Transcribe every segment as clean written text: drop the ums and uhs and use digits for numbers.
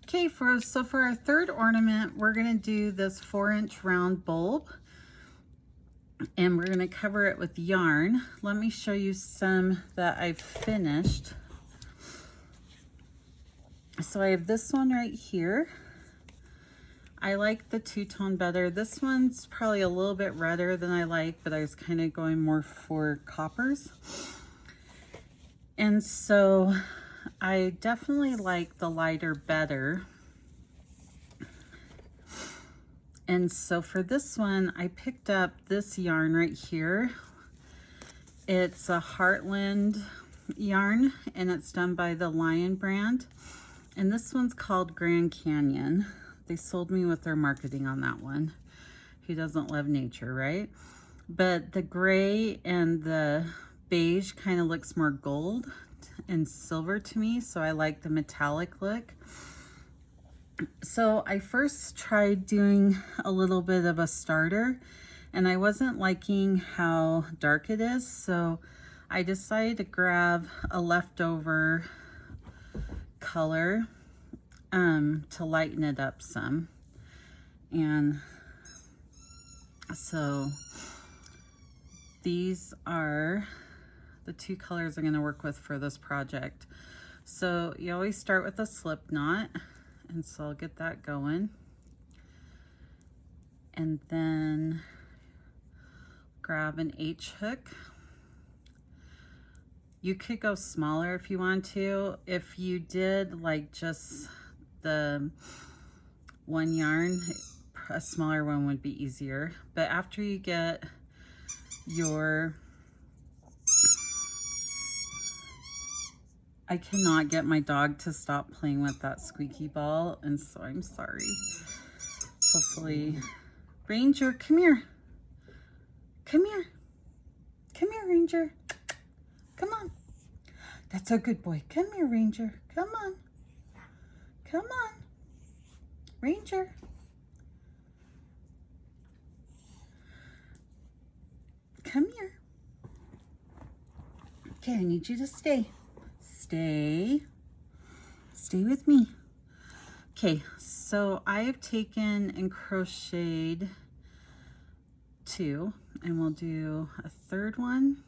Okay, so for our third ornament, we're gonna do this 4-inch round bulb, and we're gonna cover it with yarn. Let me show you some that I've finished. So I have this one right here. I like the two-tone better. This one's probably a little bit redder than I like, but I was kind of going more for coppers. And so I definitely like the lighter better. And so for this one, I picked up this yarn right here. It's a Heartland yarn, and it's done by the Lion brand. And this one's called Grand Canyon. They sold me with their marketing on that one. Who doesn't love nature, right? But the gray and the beige kind of looks more gold and silver to me, so I like the metallic look. So I first tried doing a little bit of a starter, and I wasn't liking how dark it is, so I decided to grab a leftover color to lighten it up some. And so these are the two colors I'm going to work with for this project. So you always start with a slip knot, and so I'll get that going, and then grab an H hook. You could go smaller if you want to. If you did like just the one yarn, a smaller one would be easier. But after you get your, I cannot get my dog to stop playing with that squeaky ball, and so I'm sorry. Hopefully, Ranger, come here. Come here. Come here, Ranger. Come on. That's a good boy. Come here, Ranger. Come on. Come on. Ranger. Come here. Okay, I need you to stay. Stay with me. Okay, so I have taken and crocheted 2, and we'll do a third one,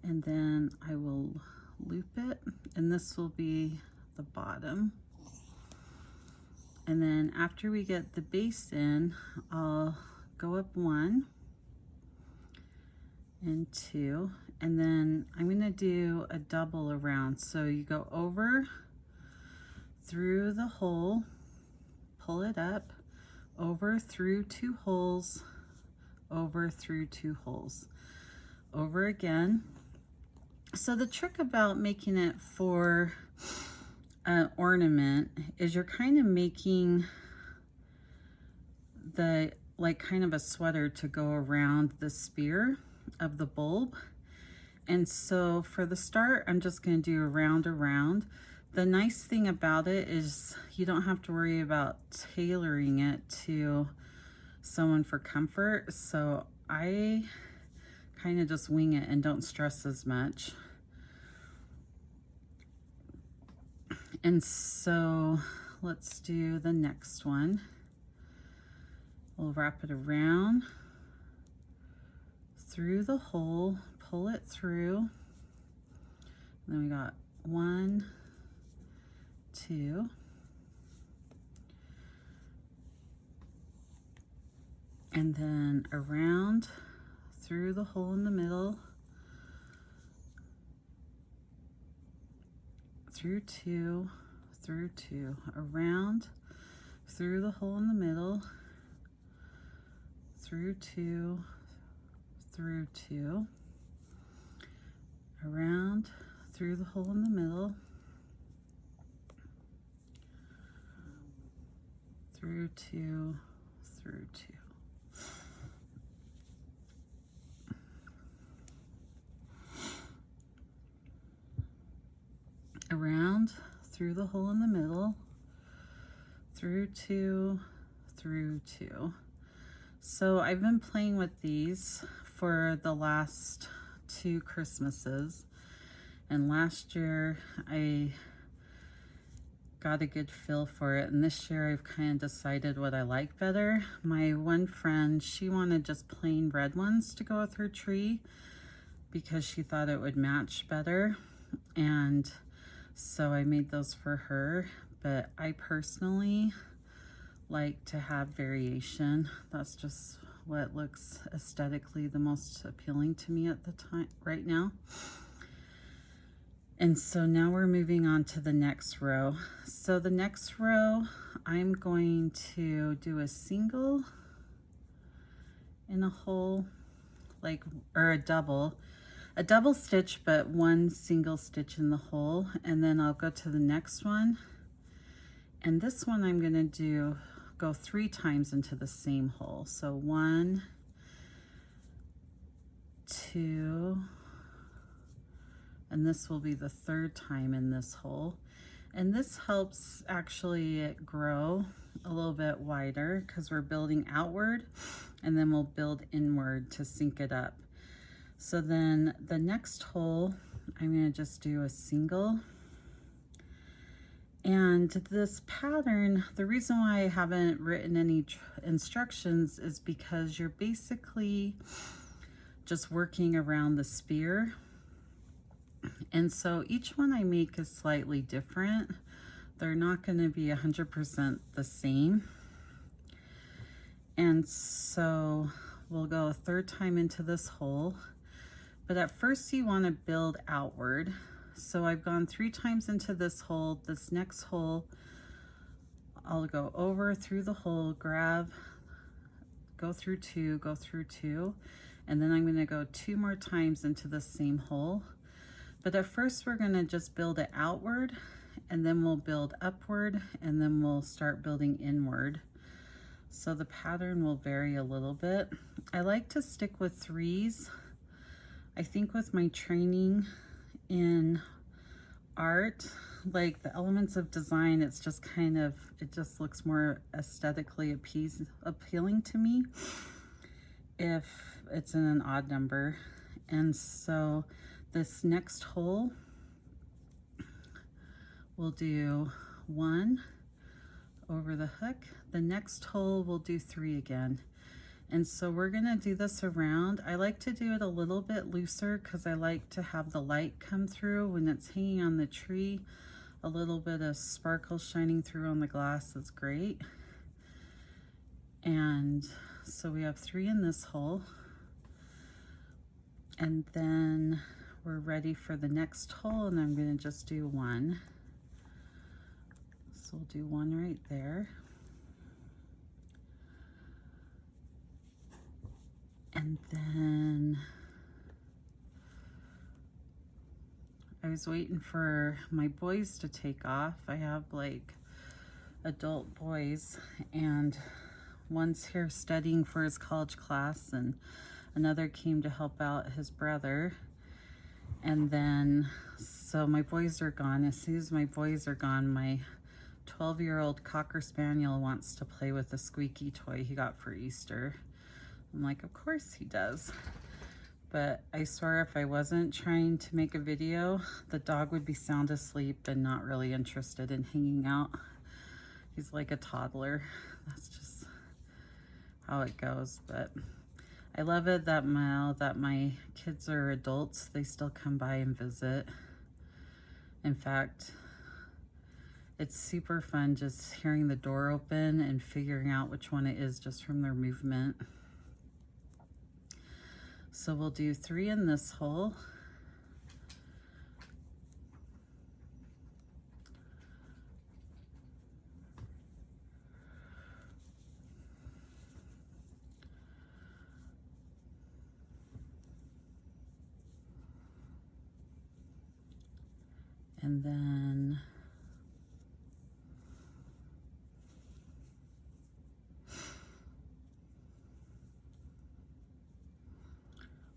and then I will loop it, and this will be the bottom. And then after we get the base in, I'll go up 1 and 2, and then I'm going to do a double around. So you go over through the hole, pull it up, over through 2 holes, over through 2 holes, over again. So the trick about making it for an ornament is you're kind of making the, like kind of a sweater to go around the spear of the bulb. And so for the start, I'm just going to do a round around. The nice thing about it is you don't have to worry about tailoring it to someone for comfort. So I kind of just wing it and don't stress as much. And so let's do the next one. We'll wrap it around through the hole, pull it through. And then we got 1, 2. And then around through the hole in the middle, through 2, through 2, around through the hole in the middle, through 2, through 2, around through the hole in the middle, through 2, through 2. Around through the hole in the middle, through 2, through 2. So I've been playing with these for the last 2 Christmases, and last year I got a good feel for it. And this year I've kind of decided what I like better. My one friend, she wanted just plain red ones to go with her tree because she thought it would match better. And so I made those for her. But I personally like to have variation. That's just what looks aesthetically the most appealing to me at the time right now. And so now we're moving on to the next row. So the next row, I'm going to do a single in a hole, like, or a double stitch, but one single stitch in the hole. And then I'll go to the next one. And this one I'm gonna go 3 times into the same hole. So 1, 2, and this will be the 3rd time in this hole. And this helps actually it grow a little bit wider because we're building outward and then we'll build inward to sync it up. So then the next hole, I'm gonna just do a single. And this pattern, the reason why I haven't written any instructions is because you're basically just working around the spear. And so each one I make is slightly different. They're not going to be 100% the same. And so we'll go a 3rd time into this hole. But at first you want to build outward. So I've gone 3 times into this hole. This next hole, I'll go over through the hole, grab, go through 2, go through 2, and then I'm going to go 2 more times into the same hole. But at first we're going to just build it outward, and then we'll build upward, and then we'll start building inward. So the pattern will vary a little bit. I like to stick with 3s. I think with my training in art, like the elements of design, it's just kind of, it just looks more aesthetically appealing to me if it's in an odd number. And so this next hole, we'll do 1 over the hook. The next hole, we'll do 3 again. And so we're gonna do this around. I like to do it a little bit looser because I like to have the light come through when it's hanging on the tree. A little bit of sparkle shining through on the glass is great. And so we have 3 in this hole. And then we're ready for the next hole, and I'm gonna just do 1. So we'll do 1 right there. And then I was waiting for my boys to take off. I have like adult boys, and one's here studying for his college class, and another came to help out his brother. And then, so my boys are gone. As soon as my boys are gone, my 12-year-old Cocker Spaniel wants to play with a squeaky toy he got for Easter. I'm like, of course he does. But I swear if I wasn't trying to make a video, the dog would be sound asleep and not really interested in hanging out. He's like a toddler. That's just how it goes. But I love it that my kids are adults. They still come by and visit. In fact, it's super fun just hearing the door open and figuring out which one it is just from their movement. So we'll do 3 in this hole. And then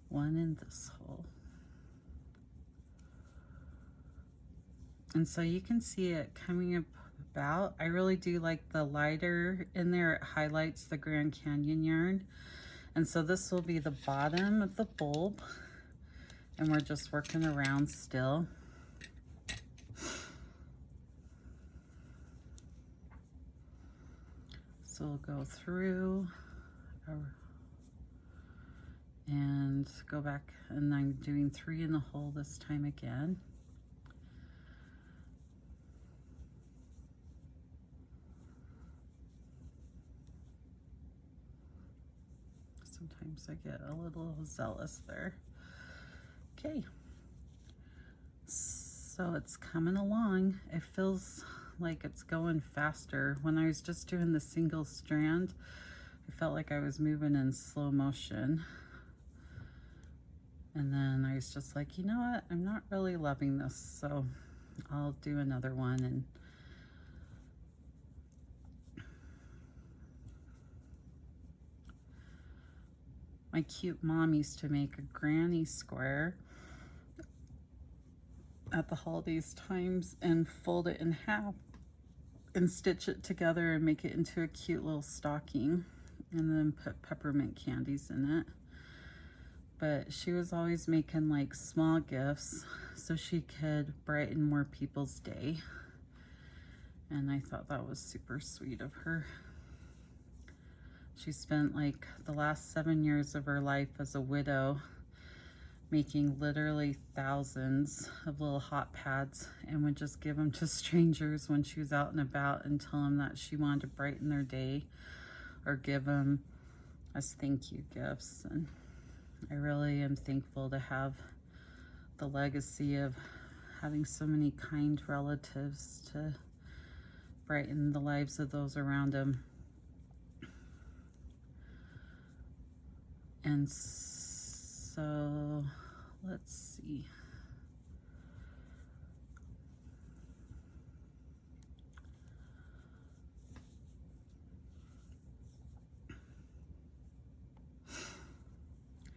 one in this hole. And so you can see it coming about. I really do like the lighter in there. It highlights the Grand Canyon yarn. And so this will be the bottom of the bulb, and we're just working around still. So we'll go through and go back, and I'm doing 3 in the hole this time again. Sometimes I get a little zealous there. Okay, so it's coming along. It feels like it's going faster. When I was just doing the single strand, I felt like I was moving in slow motion. And then I was just like, you know what? I'm not really loving this, so I'll do another one. And my cute mom used to make a granny square at the holidays times and fold it in half and stitch it together and make it into a cute little stocking, and then put peppermint candies in it. But she was always making like small gifts so she could brighten more people's day. And I thought that was super sweet of her. She spent like the last 7 years of her life as a widow making literally thousands of little hot pads, and would just give them to strangers when she was out and about and tell them that she wanted to brighten their day or give them as thank you gifts. And I really am thankful to have the legacy of having so many kind relatives to brighten the lives of those around them. And so let's see.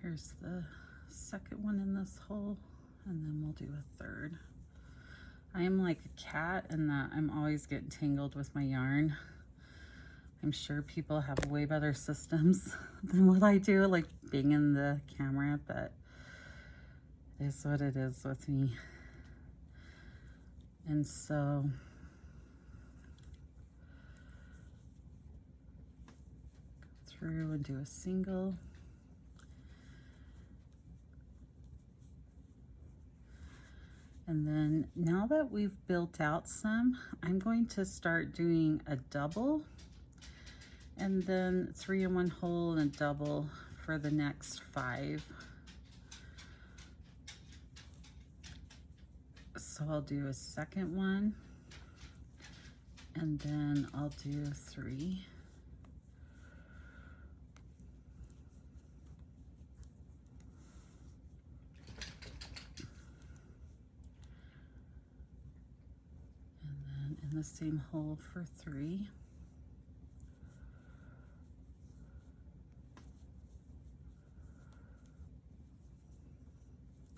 Here's the second one in this hole, and then we'll do a third. I am like a cat in that I'm always getting tangled with my yarn. I'm sure people have way better systems than what I do, like banging the camera, but it is what it is with me. And so go through and do a single. And then now that we've built out some, I'm going to start doing a double, and then 3 in one hole and a double for the next 5. So I'll do a second one, and then I'll do 3. And then in the same hole for 3.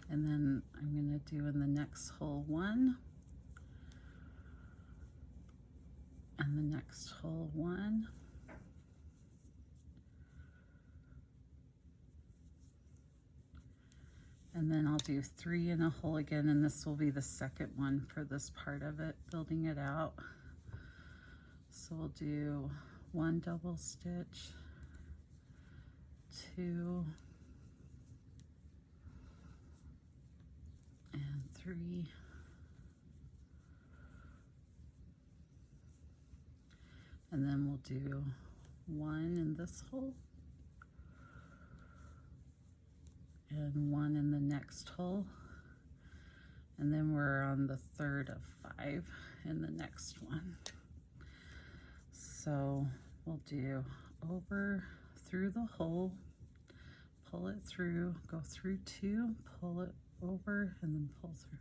And then I'm going to do in the next hole 1, and the next hole 1, and then I'll do 3 in a hole again, and this will be the second one for this part of it, building it out. So we'll do 1 double stitch, 2, and 3, and then we'll do 1 in this hole and 1 in the next hole, and then we're on the 3rd of 5 in the next one. So we'll do over through the hole, pull it through, go through 2, pull it over, and then pull through.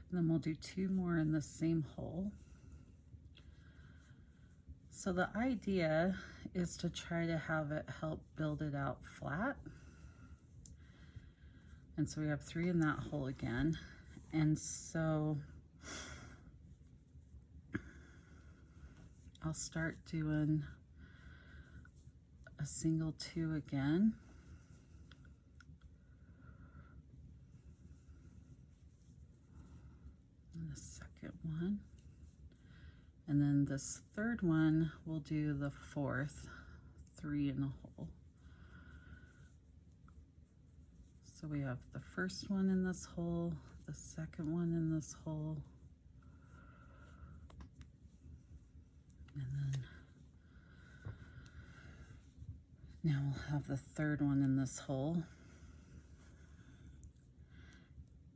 And then we'll do 2 more in the same hole. So the idea is to try to have it help build it out flat. And so we have 3 in that hole again. And so I'll start doing a single 2 again. And the second one, And then this third one, we'll do the fourth 3 in the hole. So we have the first one in this hole, the second one in this hole, and then now we'll have the third one in this hole.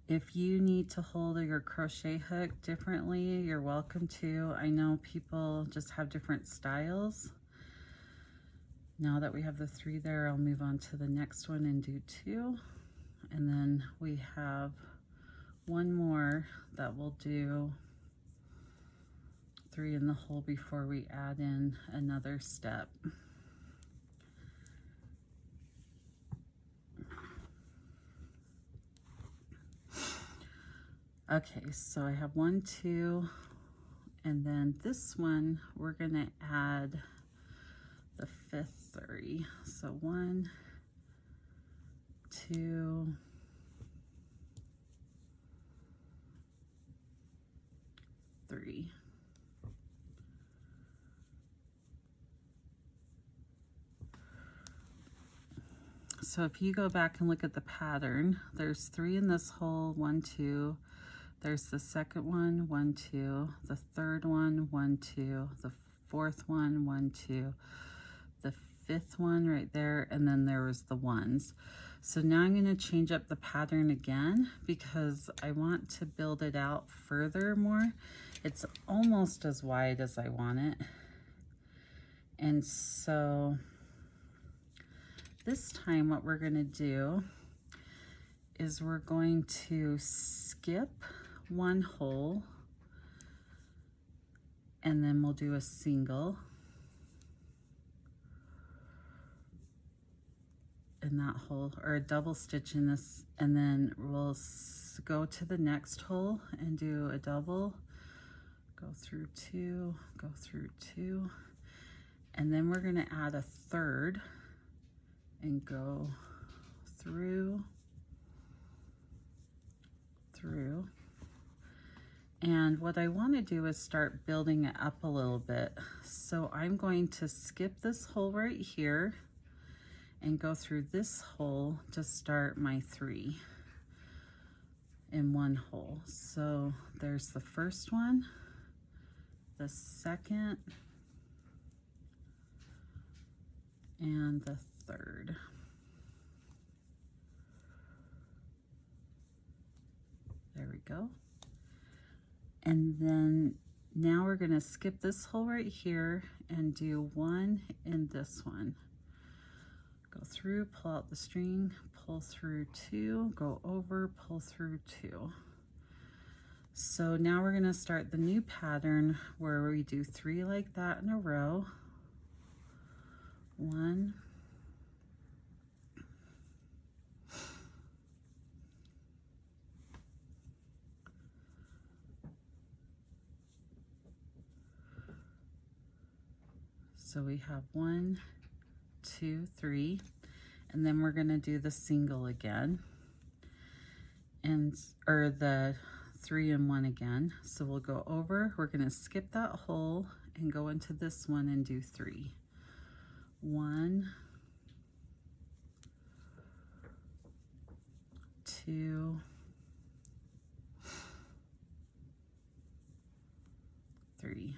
If you need to hold your crochet hook differently, you're welcome to. I know people just have different styles. Now that we have the 3 there, I'll move on to the next one and do 2. And then we have one more that we'll do 3 in the hole before we add in another step. Okay, so I have 1, 2, and then this one we're gonna add the 5th 3. So 1, 2, 3. So if you go back and look at the pattern, there's 3 in this hole, 1, 2. There's the second one, 1, 2. The third one, 1, 2. The fourth one, 1, 2. The 5th one right there, and then there was the 1s. So now I'm going to change up the pattern again because I want to build it out further more. It's almost as wide as I want it. And so this time what we're going to do is we're going to skip 1 hole, and then we'll do a single in that hole, or a double stitch in this, and then we'll go to the next hole and do a double, go through 2, go through 2, and then we're going to add a third and go through, and what I want to do is start building it up a little bit. So I'm going to skip this hole right here and go through this hole to start my 3 in 1 hole. So there's the first one, the second, and the third. There we go. And then now we're going to skip this hole right here and do 1 in this one. Go through, pull out the string, pull through 2, go over, pull through 2. So now we're going to start the new pattern where we do 3 like that in a row. 1, 1, 2, 3, and then we're going to do the single again, and or the 3 and 1 again. So we'll go over, we're going to skip that hole and go into this one and do 3. 1, 2, 3.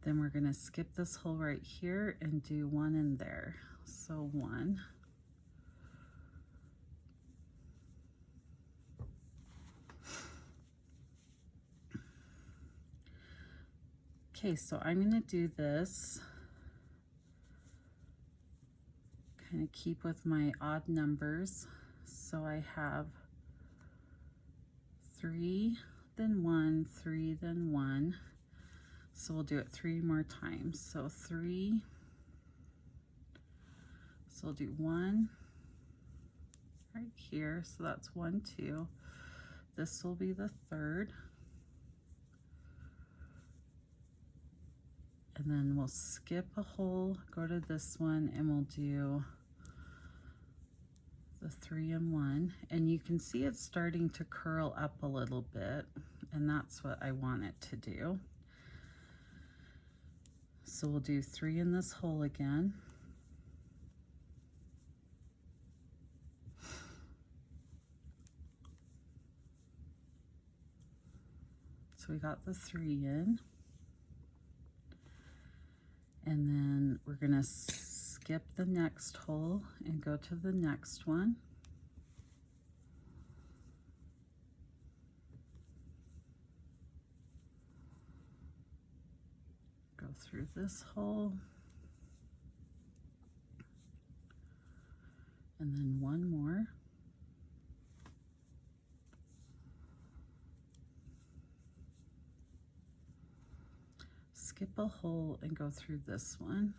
Then we're going to skip this hole right here and do 1 in there. So 1. Okay, so I'm going to do this, kind of keep with my odd numbers. So I have 3, then 1, 3, then 1. So we'll do it 3 more times. So 3, so we'll do 1 right here. So that's 1, 2. This will be the third. And then we'll skip a hole, go to this one, and we'll do the 3 and 1, and you can see it's starting to curl up a little bit, and that's what I want it to do. So we'll do 3 in this hole again. So we got the 3 in, and then we're gonna skip the next hole and go to the next one. Go through this hole, and then one more. Skip a hole and go through this one.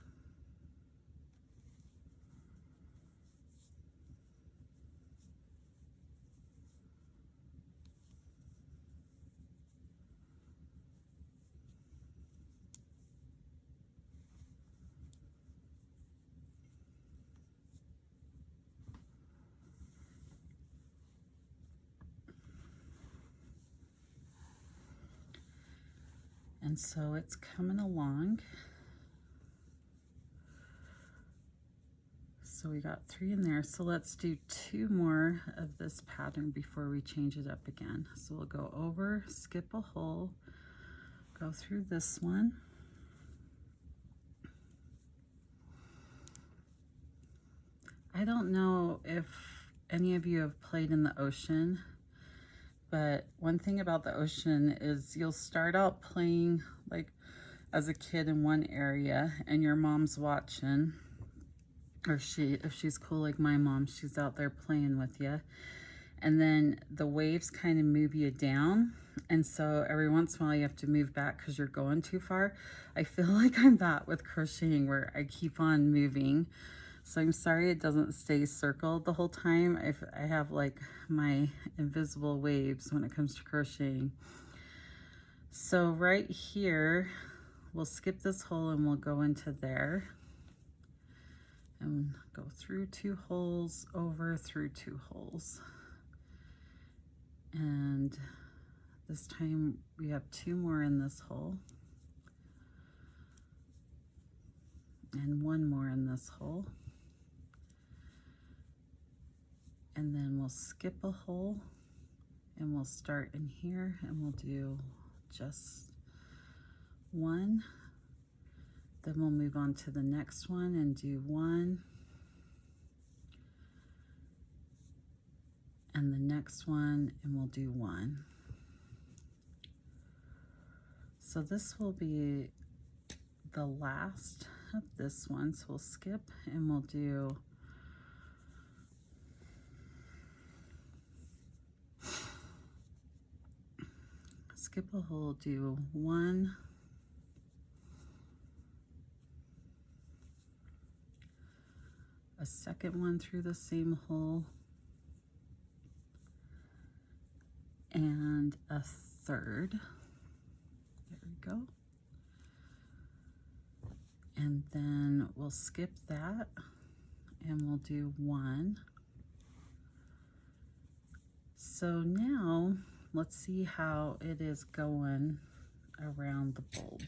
And so it's coming along. So we got 3 in there. So let's do 2 more of this pattern before we change it up again. So we'll go over, skip a hole, go through this one. I don't know if any of you have played in the ocean, but one thing about the ocean is you'll start out playing like as a kid in one area and your mom's watching, or if she's cool like my mom, she's out there playing with you, and then the waves kind of move you down, and so every once in a while you have to move back because you're going too far. I feel like I'm that with crocheting, where I keep on moving. So I'm sorry it doesn't stay circled the whole time. If I have like my invisible waves when it comes to crocheting. So right here, we'll skip this hole and we'll go into there. And go through 2 holes, over through 2 holes. And this time we have 2 more in this hole. And 1 more in this hole. And then we'll skip a hole and we'll start in here and we'll do just 1. Then we'll move on to the next one and do 1. And the next one, and we'll do 1. So this will be the last of this one. So we'll skip and we'll do skip a hole, do 1, a second one through the same hole, and a third. There we go. And then we'll skip that and we'll do 1. So now let's see how it is going around the bulb.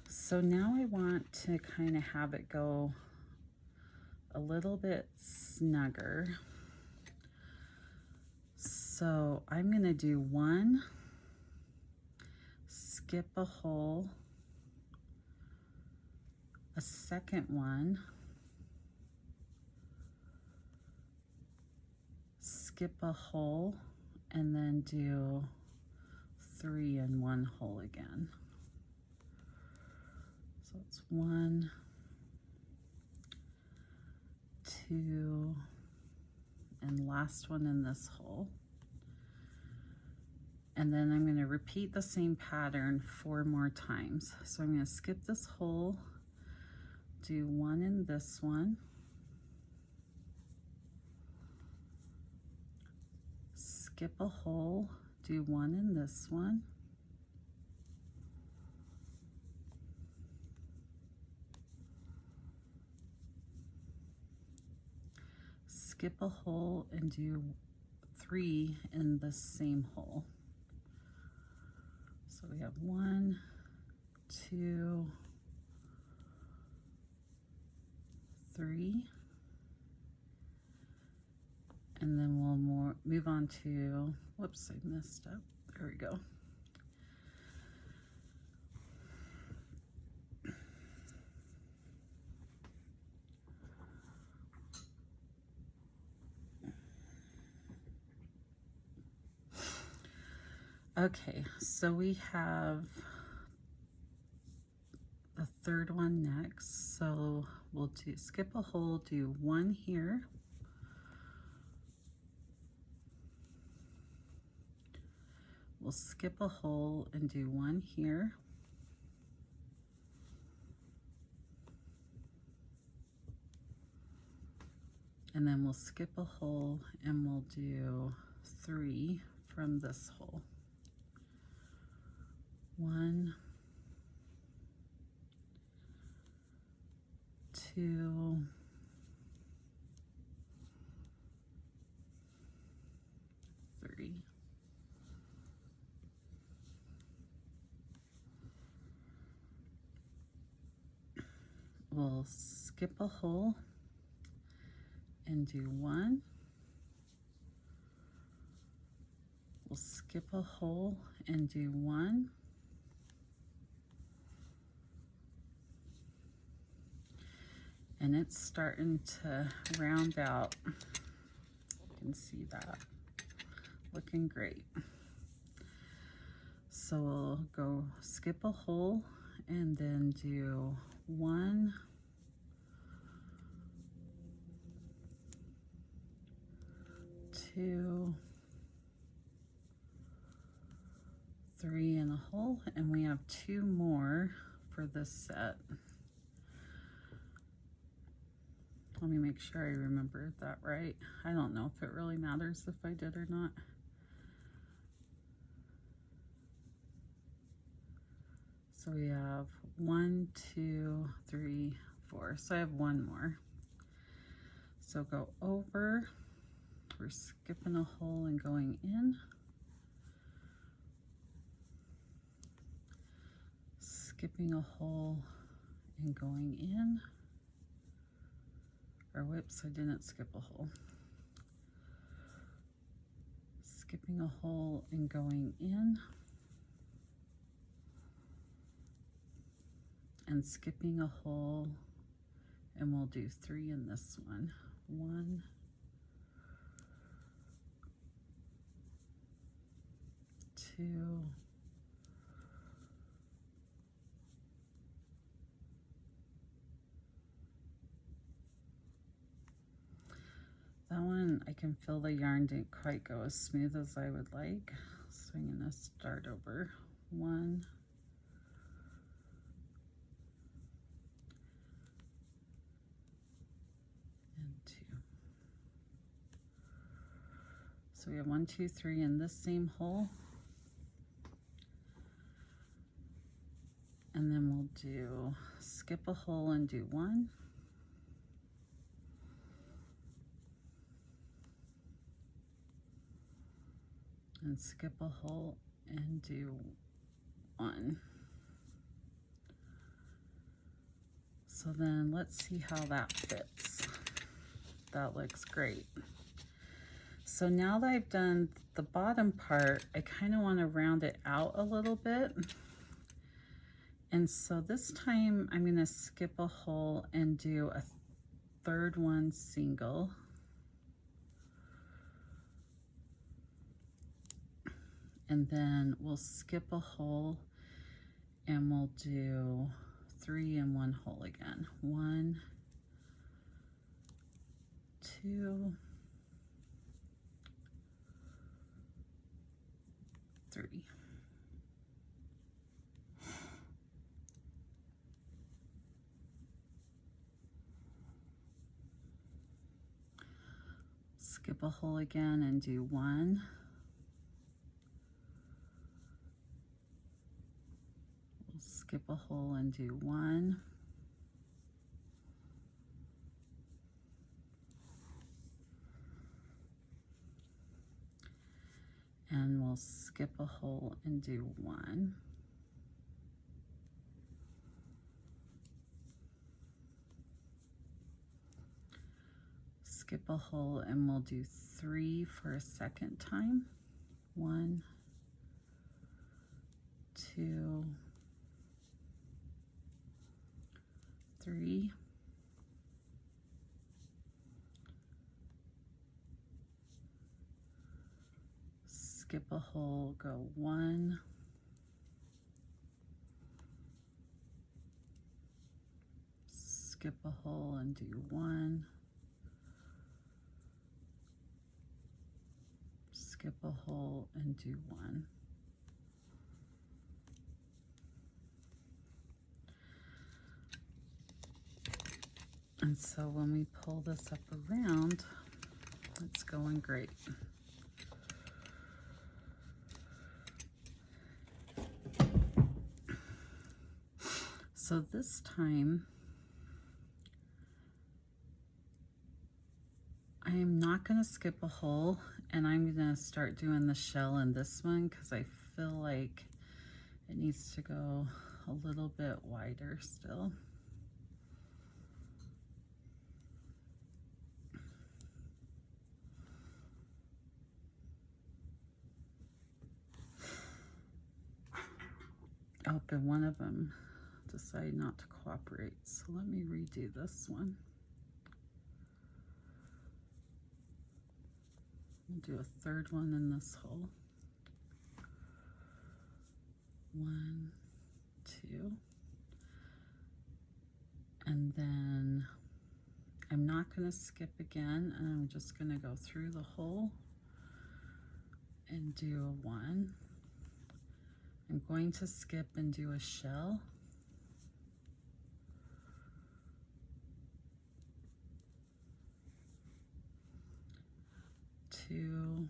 So now I want to kind of have it go a little bit snugger. So I'm going to do 1, skip a hole, a second one, skip a hole, and then do 3 in 1 hole again. So it's 1, 2, and last one in this hole. And then I'm going to repeat the same pattern 4 more times. So I'm going to skip this hole, do 1 in this one, skip a hole, do 1 in this one, skip a hole and do 3 in the same hole. So we have 1, 2, 3, and then we'll move on to, whoops, I messed up. There we go. Okay, so we have the third one next. So we'll do skip a hole, do 1 here. We'll skip a hole and do 1 here. And then we'll skip a hole and we'll do 3 from this hole. 1, 2, 3. We'll skip a hole and do 1. We'll skip a hole and do 1. And it's starting to round out. You can see that. Looking great. So we'll go skip a hole and then do 1, 2, 3 in a hole, and we have 2 more for this set. Let me make sure I remembered that right. I don't know if it really matters if I did or not. So we have 1, 2, 3, 4. So I have 1 more. So go over. We're skipping a hole and going in. Skipping a hole and going in. Or whoops, I didn't skip a hole. Skipping a hole and going in. And skipping a hole, and we'll do 3 in this one. 1, 2, 3. That one, I can feel the yarn didn't quite go as smooth as I would like. So I'm gonna start over. 1, and 2. So we have 1, 2, 3 in this same hole. And then we'll do skip a hole and do 1. And skip a hole and do 1. So then let's see how that fits. That looks great. So now that I've done the bottom part, I kind of want to round it out a little bit. And so this time I'm going to skip a hole and do a 3rd one single. And then we'll skip a hole and we'll do 3 in 1 hole again. 1, 2, 3. Skip a hole again and do 1. Skip a hole and do 1. we'll skip a hole and do 1. Skip a hole and we'll do 3 for a second time. 1, 2, 3. Skip a hole, go 1, skip a hole and do 1, skip a hole and do 1. And so when we pull this up around, it's going great. So this time, I'm not going to skip a hole, and I'm going to start doing the shell in this one because I feel like it needs to go a little bit wider still. Oh, but one of them decided not to cooperate, so let me redo this one. We'll do a third one in this hole. 1, 2. And then I'm not going to skip again, and I'm just going to go through the hole and do a 1. I'm going to skip and do a shell. 2,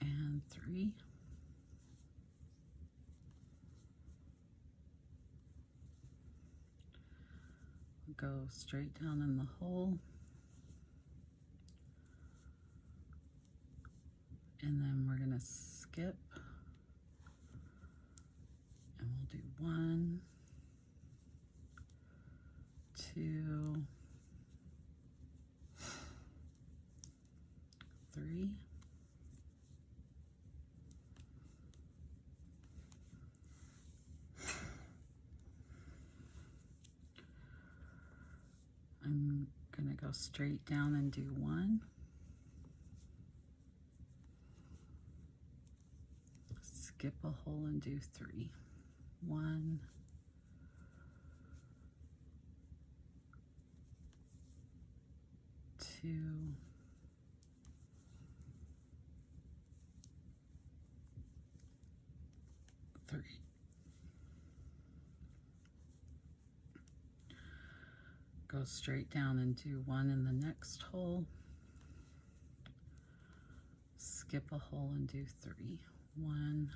and 3. Go straight down in the hole, and then we're going to skip, and we'll do 1, 2, 3. I'm going to go straight down and do 1. Skip a hole and do 3. 1, 2, 3. Go straight down and do 1 in the next hole. Skip a hole and do 3. 1,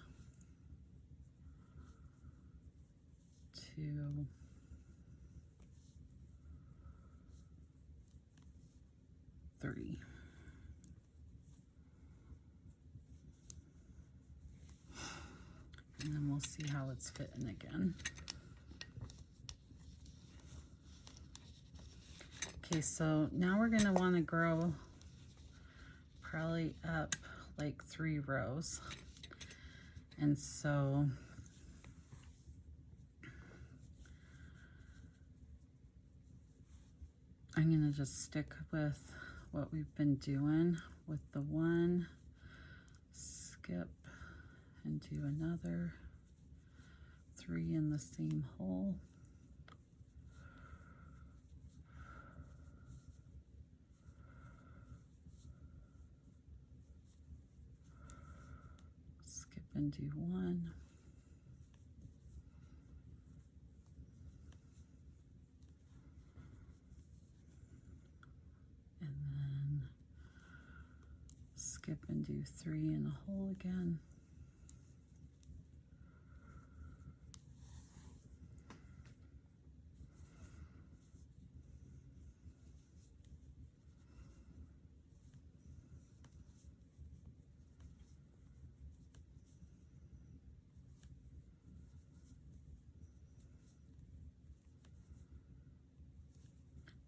2, 3. And then we'll see how it's fitting again. Okay, so now we're going to want to grow probably up like 3 rows. And so I'm going to just stick with what we've been doing with the 1, skip and do another 3 in the same hole. Skip and do 1. And then skip and do 3 in a hole again.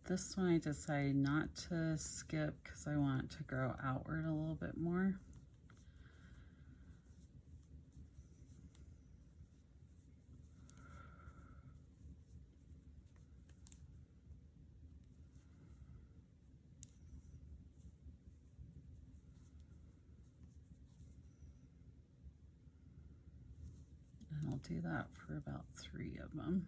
This one I decided not to skip because I want it to grow outward a little bit more. And I'll do that for about 3 of them.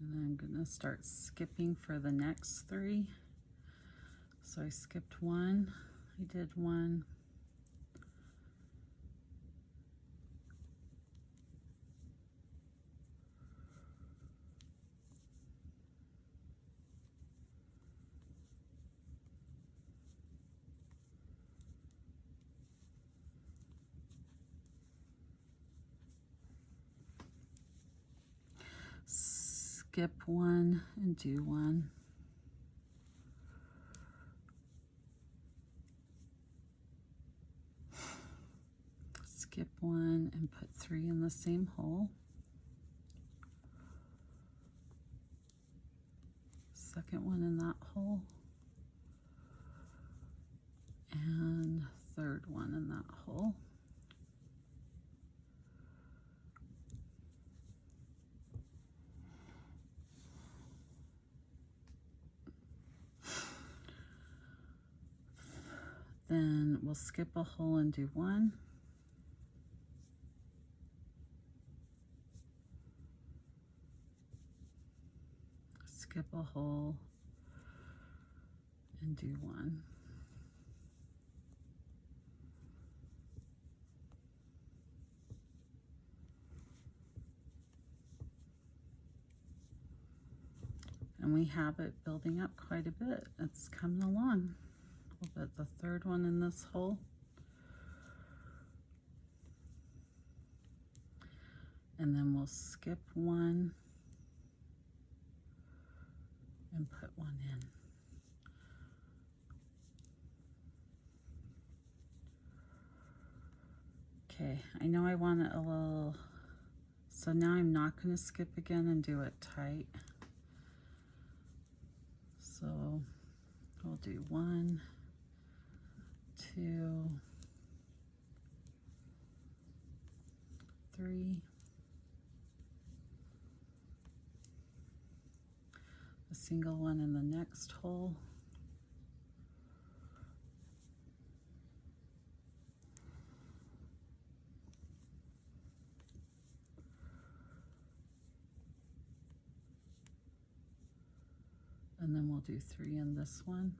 And then I'm going to start skipping for the next 3. So I skipped 1, I did 1, skip 1 and do 1. Skip 1 and put 3 in the same hole. Second one in that hole. And third one in that hole. Then we'll skip a hole and do 1. Skip a hole and do 1. And we have it building up quite a bit. It's coming along. We'll put the third one in this hole. And then we'll skip 1 and put 1 in. Okay, I know I want it a little, so now I'm not going to skip again and do it tight. So we'll do 1, 2, 3, a single one in the next hole, and then we'll do 3 in this one.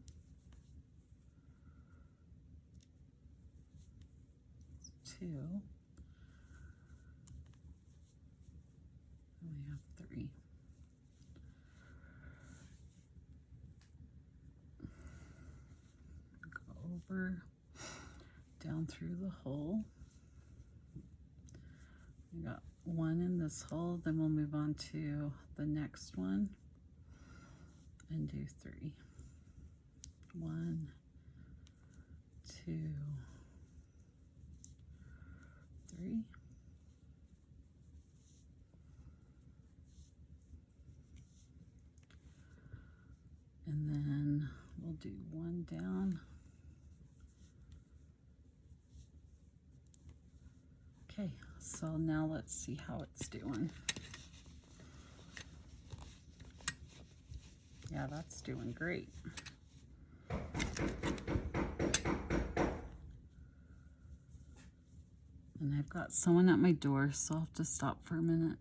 It's 2. And we have 3. Go over, down through the hole. We got 1 in this hole, then we'll move on to the next one and do 3. 1, 2, 3. And then we'll do 1 down. Okay, so now let's see how it's doing. Yeah, that's doing great. And I've got someone at my door, so I'll have to stop for a minute.